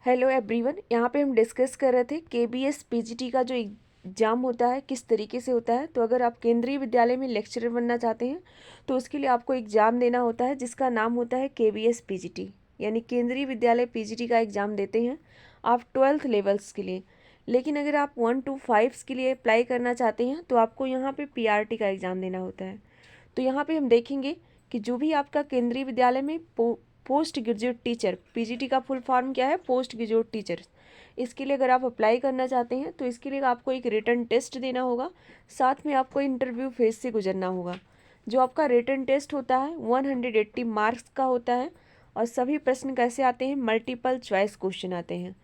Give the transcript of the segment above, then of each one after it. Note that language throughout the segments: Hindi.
हेलो एवरीवन, यहाँ पे हम डिस्कस कर रहे थे केबीएस पीजीटी का जो एग्ज़ाम होता है किस तरीके से होता है। तो अगर आप केंद्रीय विद्यालय में लेक्चरर बनना चाहते हैं तो उसके लिए आपको एग्ज़ाम देना होता है जिसका नाम होता है केबीएस पीजीटी, यानी केंद्रीय विद्यालय पीजीटी का एग्ज़ाम देते हैं आप 12th लेवल्स के लिए। लेकिन अगर आप 1 to 5 के लिए अप्लाई करना चाहते हैं तो आपको यहाँ पर पीआरटी का एग्ज़ाम देना होता है। तो यहाँ पर हम देखेंगे कि जो भी आपका केंद्रीय विद्यालय में पोस्ट ग्रेजुएट टीचर, पीजीटी का फुल फॉर्म क्या है, पोस्ट ग्रेजुएट टीचर, इसके लिए अगर आप अप्लाई करना चाहते हैं तो इसके लिए आपको एक रिटन टेस्ट देना होगा, साथ में आपको इंटरव्यू फेज से गुजरना होगा। जो आपका रिटन टेस्ट होता है 180 मार्क्स का होता है और सभी प्रश्न कैसे आते हैं, मल्टीपल चॉइस क्वेश्चन आते हैं।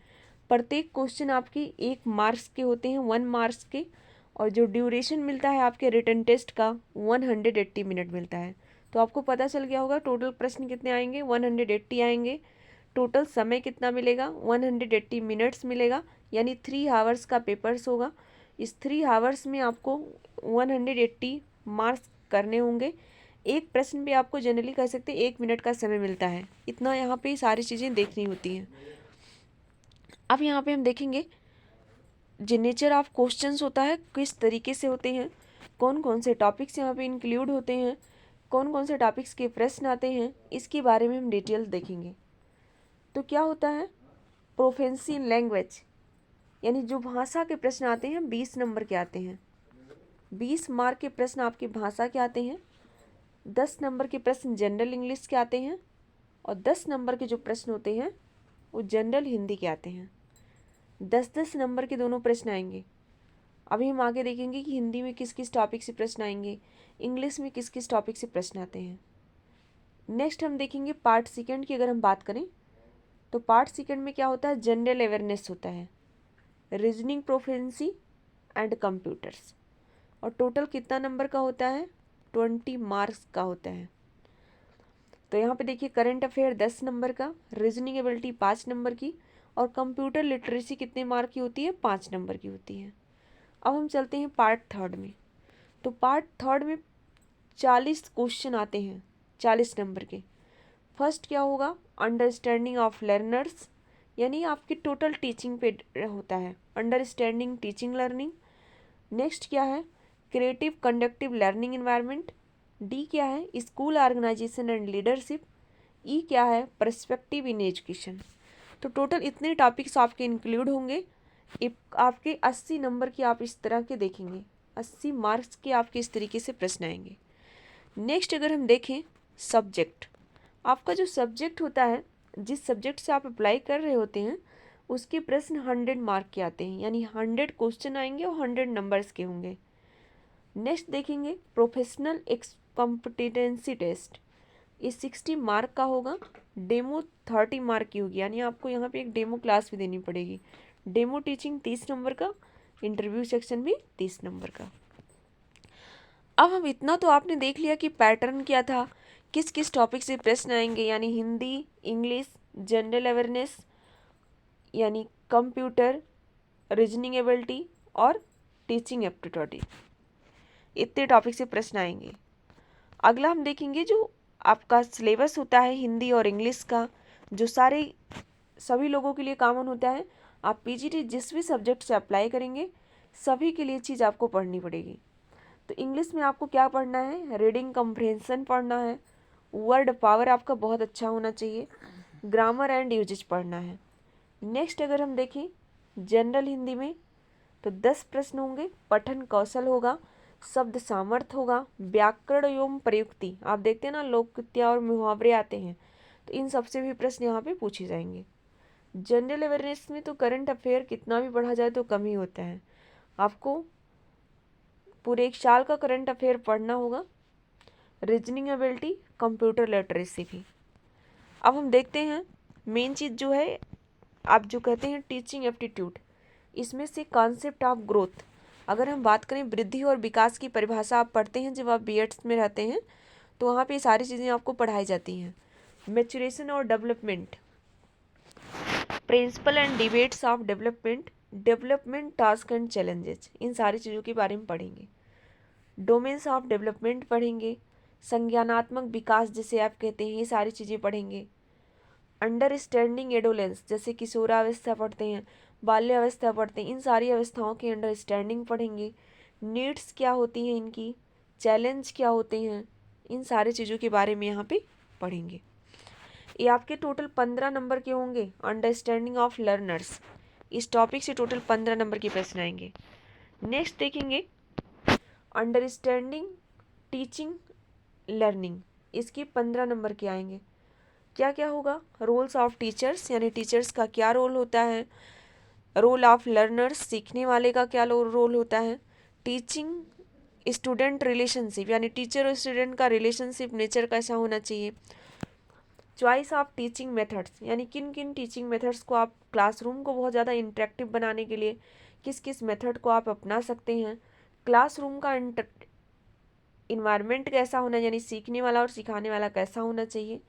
प्रत्येक क्वेश्चन आपकी 1 मार्क्स के होते हैं, 1 मार्क्स के, और जो ड्यूरेशन मिलता है आपके रिटन टेस्ट का 180 मिनट मिलता है। तो आपको पता चल गया होगा टोटल प्रश्न कितने आएंगे, 180 आएंगे। टोटल समय कितना मिलेगा, 180 मिनट्स मिलेगा, यानी 3 आवर्स का पेपर्स होगा। इस 3 आवर्स में आपको 180 मार्क्स करने होंगे। एक प्रश्न पे आपको जनरली कह सकते हैं 1 मिनट का समय मिलता है। इतना यहाँ पे सारी चीज़ें देखनी होती हैं। अब यहाँ पे हम देखेंगे जो नेचर ऑफ क्वेश्चंस होता है किस तरीके से होते हैं, कौन कौन से टॉपिक्स यहाँ पे इंक्लूड होते हैं, कौन कौन से टॉपिक्स के प्रश्न आते हैं, इसके बारे में हम डिटेल देखेंगे। तो क्या होता है, प्रोफेंसी इन लैंग्वेज, यानी जो भाषा के प्रश्न आते हैं 20 नंबर के आते हैं। 20 मार्क के प्रश्न आपकी भाषा के आते हैं, 10 नंबर के प्रश्न जनरल इंग्लिश के आते हैं और 10 नंबर के जो प्रश्न होते हैं वो जनरल हिंदी के आते हैं। 10-10 नंबर के दोनों प्रश्न आएंगे। अभी हम आगे देखेंगे कि हिंदी में किस किस टॉपिक से प्रश्न आएंगे, इंग्लिश में किस किस टॉपिक से प्रश्न आते हैं। नेक्स्ट हम देखेंगे पार्ट सेकंड की। अगर हम बात करें तो पार्ट सेकंड में क्या होता है, जनरल अवेयरनेस होता है, रीजनिंग प्रोफिशिएंसी एंड कंप्यूटर्स, और टोटल कितना नंबर का होता है, 20 मार्क्स का होता है। तो यहाँ पे देखिए करंट अफेयर 10 नंबर का, रीजनिंग एबिलिटी 5 नंबर की, और कंप्यूटर लिटरेसी कितने मार्क की होती है, 5 नंबर की होती है। अब हम चलते हैं पार्ट थर्ड में। तो पार्ट थर्ड में 40 क्वेश्चन आते हैं, 40 नंबर के। फर्स्ट क्या होगा, अंडरस्टैंडिंग ऑफ लर्नर्स, यानी आपकी टोटल टीचिंग पे होता है, अंडरस्टैंडिंग टीचिंग लर्निंग। नेक्स्ट क्या है, creative conductive learning environment. D क्या है, स्कूल ऑर्गेनाइजेशन एंड लीडरशिप। ई क्या है, पर्सपेक्टिव इन एजुकेशन। तो टोटल इतने टॉपिक्स आपके इंक्लूड होंगे। आपके 80 नंबर की आप इस तरह के देखेंगे, 80 मार्क्स के आपके इस तरीके से प्रश्न आएंगे। नेक्स्ट अगर हम देखें सब्जेक्ट, आपका जो सब्जेक्ट होता है, जिस सब्जेक्ट से आप अप्लाई कर रहे होते हैं उसके प्रश्न 100 मार्क के आते हैं, यानी 100 क्वेश्चन आएंगे और 100 नंबर्स के होंगे। नेक्स्ट देखेंगे प्रोफेशनल कॉम्पिटेंसी टेस्ट, ये 60 मार्क का होगा। डेमो 30 मार्क की होगी, यानी आपको यहाँ पे एक डेमो क्लास भी देनी पड़ेगी। डेमो टीचिंग 30 नंबर का, इंटरव्यू सेक्शन भी 30 नंबर का। अब हम इतना तो आपने देख लिया कि पैटर्न क्या था, किस किस टॉपिक से प्रश्न आएंगे, यानी हिंदी, इंग्लिश, जनरल अवेयरनेस यानी कंप्यूटर, रीजनिंग एबिलिटी और टीचिंग एप्टीट्यूड, इतने टॉपिक से प्रश्न आएंगे। अगला हम देखेंगे जो आपका सिलेबस होता है हिंदी और इंग्लिश का, जो सभी लोगों के लिए कॉमन होता है। आप पीजीटी जिस भी सब्जेक्ट से अप्लाई करेंगे सभी के लिए चीज़ आपको पढ़नी पड़ेगी। तो इंग्लिश में आपको क्या पढ़ना है, रीडिंग कम्प्रहेंशन पढ़ना है, वर्ड पावर आपका बहुत अच्छा होना चाहिए, ग्रामर एंड यूजेज पढ़ना है। नेक्स्ट अगर हम देखें जनरल हिंदी में तो 10 प्रश्न होंगे, पठन कौशल होगा, शब्द सामर्थ्य होगा, व्याकरण एवं प्रयुक्ति, आप देखते हैं ना लोकोक्तियाँ और मुहावरे आते हैं, तो इन सबसे भी प्रश्न यहाँ पे पूछे जाएंगे। जनरल अवेयरनेस में तो करंट अफेयर कितना भी पढ़ा जाए तो कम ही होता है, आपको पूरे 1 साल का करंट अफेयर पढ़ना होगा। रीजनिंग एबिलिटी, कंप्यूटर लिटरेसी भी। अब हम देखते हैं मेन चीज़ जो है, आप जो कहते हैं टीचिंग एप्टीट्यूड, इसमें से कॉन्सेप्ट ऑफ ग्रोथ। अगर हम बात करें वृद्धि और विकास की परिभाषा आप पढ़ते हैं जब आप बीएड्स में रहते हैं तो वहाँ पे सारी चीज़ें आपको पढ़ाई जाती हैं। मैच्योरेशन और development, principle and debates of development, development task and challenges, इन सारी चीज़ों के बारे में पढ़ेंगे। डोमेन्स ऑफ डेवलपमेंट पढ़ेंगे, संज्ञानात्मक विकास जिसे आप कहते हैं, ये सारी चीज़ें पढ़ेंगे। अंडरस्टैंडिंग एडोलेंस, जैसे किशोरावस्था पढ़ते हैं, बाल्यावस्था पढ़ते हैं, इन सारी अवस्थाओं की अंडरस्टैंडिंग पढ़ेंगे। नीड्स क्या होती हैं इनकी, चैलेंज क्या होते हैं, इन सारी चीज़ों के बारे में यहाँ पे पढ़ेंगे। ये आपके टोटल 15 नंबर के होंगे। अंडरस्टैंडिंग ऑफ लर्नर्स, इस टॉपिक से टोटल 15 नंबर के प्रश्न आएंगे। नेक्स्ट देखेंगे अंडरस्टैंडिंग टीचिंग लर्निंग, इसके 15 नंबर के आएंगे। क्या क्या होगा, रोल्स ऑफ टीचर्स, यानी टीचर्स का क्या रोल होता है, रोल ऑफ लर्नर्स, सीखने वाले का क्या रोल होता है, टीचिंग स्टूडेंट रिलेशनशिप, यानी टीचर और स्टूडेंट का रिलेशनशिप नेचर कैसा होना चाहिए, चॉइस ऑफ टीचिंग मेथड्स, यानी किन किन टीचिंग मेथड्स को आप क्लासरूम को बहुत ज़्यादा इंटरेक्टिव बनाने के लिए किस किस मेथड को आप अपना सकते हैं, क्लासरूम का इन्वायरमेंट कैसा होना, यानी सीखने वाला और सिखाने वाला कैसा होना चाहिए।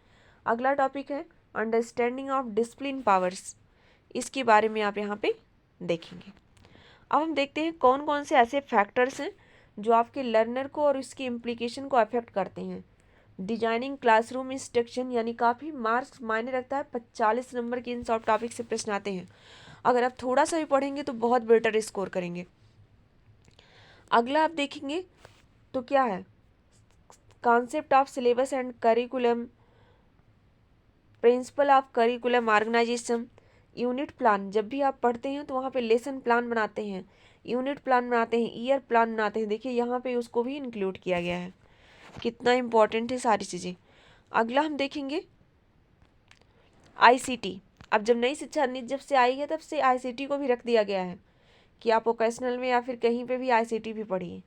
अगला टॉपिक है अंडरस्टैंडिंग ऑफ डिसिप्लिन पावर्स, इसके बारे में आप यहाँ पे देखेंगे। अब हम देखते हैं कौन कौन से ऐसे फैक्टर्स हैं जो आपके लर्नर को और उसकी इम्प्लीकेशन को अफेक्ट करते हैं। डिजाइनिंग क्लासरूम इंस्ट्रक्शन, यानी काफ़ी मार्क्स मायने रखता है, 45 नंबर के इन सब टॉपिक से प्रश्न आते हैं। अगर आप थोड़ा सा भी पढ़ेंगे तो बहुत बेटर स्कोर करेंगे। अगला आप देखेंगे तो क्या है, concept of syllabus and curriculum, principle of curriculum organisation, unit plan, जब भी आप पढ़ते हैं तो वहाँ पे लेसन प्लान बनाते हैं, यूनिट प्लान बनाते हैं, ईयर प्लान बनाते हैं, देखिए यहाँ पे उसको भी इंक्लूड किया गया है, कितना इम्पोर्टेंट है सारी चीज़ें। अगला हम देखेंगे आईसीटी। अब जब नई शिक्षा नीति जब से आई है तब से आईसीटी को भी रख दिया गया है कि आप वोकेशनल में या फिर कहीं पे भी आईसीटी भी पढ़िए।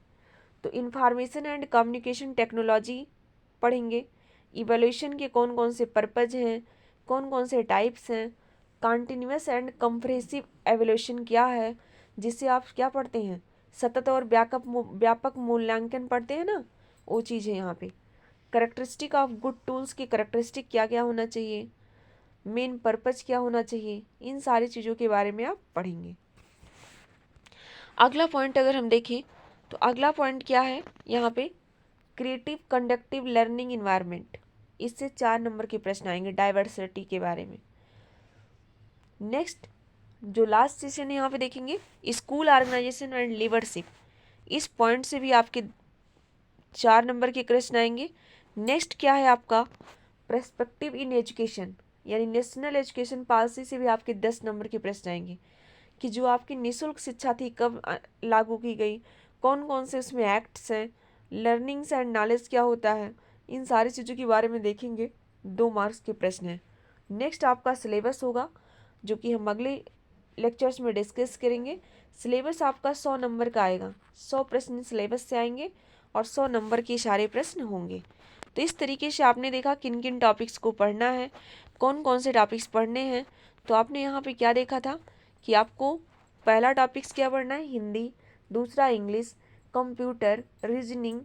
तो इंफॉर्मेशन एंड कम्युनिकेशन टेक्नोलॉजी पढ़ेंगे। इवोल्यूशन के कौन कौन से पर्पज हैं, कौन कौन से टाइप्स हैं, कॉन्टिन्यूस एंड कंप्रेसिव एवोल्यूशन क्या है, जिससे आप क्या पढ़ते हैं, सतत और व्यापक मूल्यांकन पढ़ते हैं ना, वो चीज़ है यहाँ पे। करेक्टरिस्टिक ऑफ गुड टूल्स की करेक्टरिस्टिक क्या क्या होना चाहिए, मेन पर्पज क्या होना चाहिए, इन सारी चीज़ों के बारे में आप पढ़ेंगे। अगला पॉइंट अगर हम देखें तो अगला पॉइंट क्या है यहाँ पे, क्रिएटिव कंडक्टिव लर्निंग इन्वायरमेंट, इससे 4 नंबर के प्रश्न आएंगे डाइवर्सिटी के बारे में। नेक्स्ट जो लास्ट सेशन है यहाँ पे देखेंगे स्कूल ऑर्गेनाइजेशन एंड लीडरशिप, इस पॉइंट से भी आपके 4 नंबर के प्रश्न आएंगे। नेक्स्ट क्या है आपका पर्सपेक्टिव इन एजुकेशन, यानी नेशनल एजुकेशन पॉलिसी से भी आपके 10 नंबर के प्रश्न आएंगे कि जो आपकी निःशुल्क शिक्षा थी कब लागू की गई, कौन कौन से उसमें एक्ट्स हैं, लर्निंग्स एंड नॉलेज क्या होता है, इन सारी चीज़ों के बारे में देखेंगे, 2 मार्क्स के प्रश्न हैं। नेक्स्ट आपका सिलेबस होगा जो कि हम अगले लेक्चर्स में डिस्कस करेंगे। सिलेबस आपका 100 नंबर का आएगा, 100 प्रश्न सिलेबस से आएंगे और 100 नंबर के सारे प्रश्न होंगे। तो इस तरीके से आपने देखा किन किन टॉपिक्स को पढ़ना है, कौन कौन से टॉपिक्स पढ़ने हैं। तो आपने यहाँ पे क्या देखा था कि आपको पहला टॉपिक्स क्या पढ़ना है, हिंदी, दूसरा English, computer, reasoning,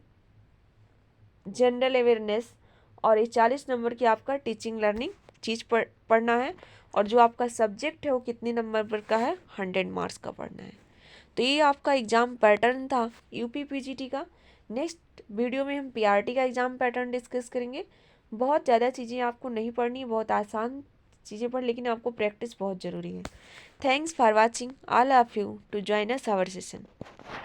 general awareness, और ये 40 नंबर की आपका टीचिंग लर्निंग चीज़ पढ़ना है। और जो आपका सब्जेक्ट है वो कितने नंबर पर का है, 100 मार्क्स का पढ़ना है। तो ये आपका एग्ज़ाम पैटर्न था यूपी पीजीटी का। नेक्स्ट वीडियो में हम पीआरटी का एग्ज़ाम पैटर्न डिस्कस करेंगे। बहुत ज़्यादा चीज़ें आपको नहीं पढ़नी, बहुत आसान चीज़ें पढ़, लेकिन आपको प्रैक्टिस बहुत ज़रूरी है। Thanks for watching all of you to join us our session.